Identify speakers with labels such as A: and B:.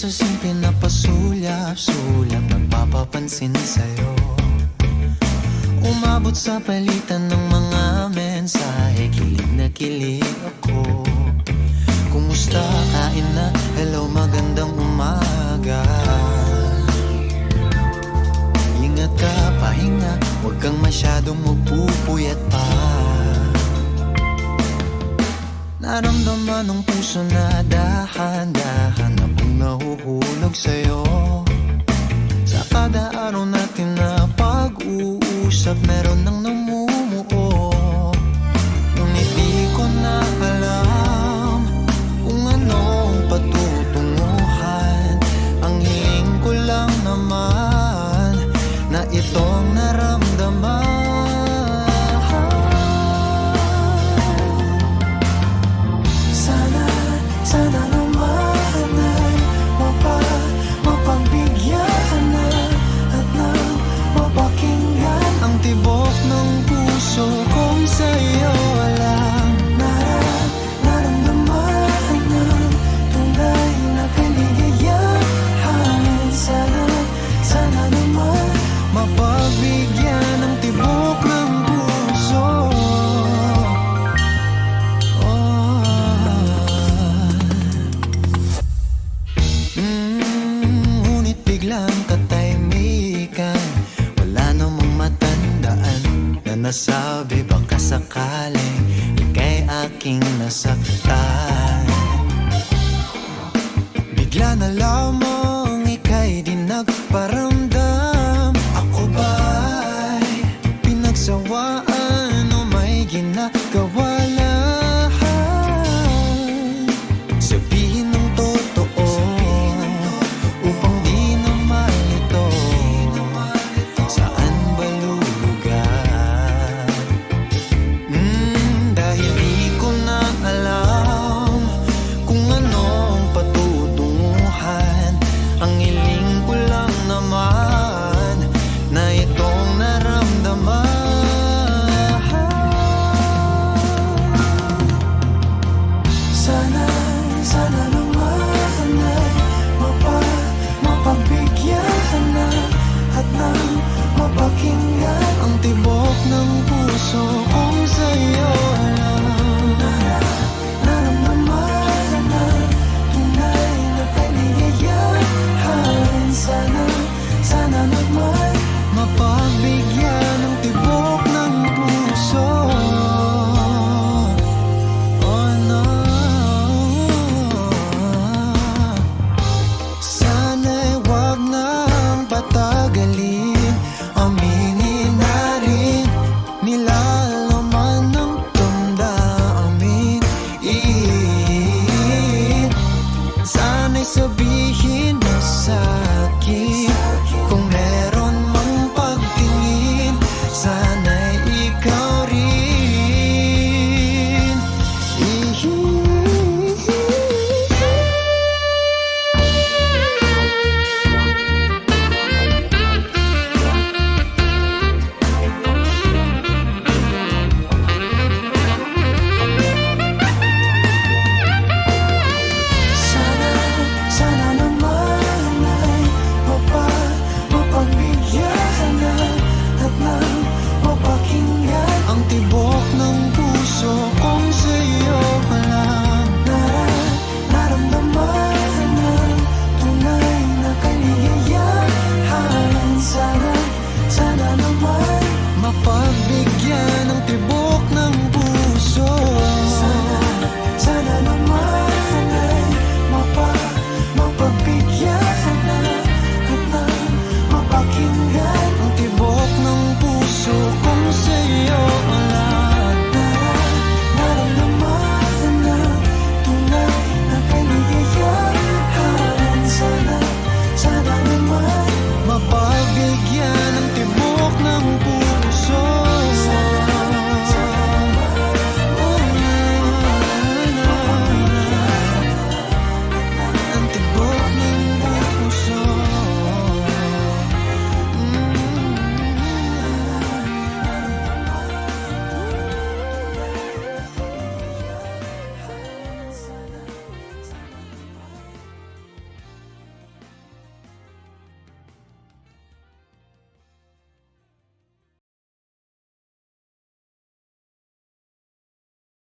A: sa simple na pasulyap-sulyap, nagpapapansin sa'yo. Umabot sa palitan ng mga mensahe, kilig na kilig ako. Kumusta, kain na, hello, magandang umaga. Ingat ka, pahinga, huwag kang masyadong magpupuyat pa. Naramdaman ng puso na dahan-dahan akong nahuhulog sa'yo. Sa kada araw natin na pag-uusap, meron nang namumuo. Ngunit di ko na alam kung anong patutunguhan. Ang hiling ko lang naman na itong naramdaman. Sana naman ay mapagbigyan na at nang mapakinggan ang tibok ng puso kong sa'yo lang naramdaman ng tunay na kaligayahan. Sana naman mapagbigyan ng tibok ng puso. Ngunit biglang katahimikan, wala namang matandaan na nasabi baka sakaling ika'y aking nasaktan. Bigla na lamang ika'y di nagparamdam. Ako ba'y pinagsawaan o may ginagawa lang? Sabihin ng totoo upang di na malito. Saan ba lulugar? Dahil di ko na alam kung anong patutunguhan. Ang hiling ko lang naman na itong naramdaman. Sana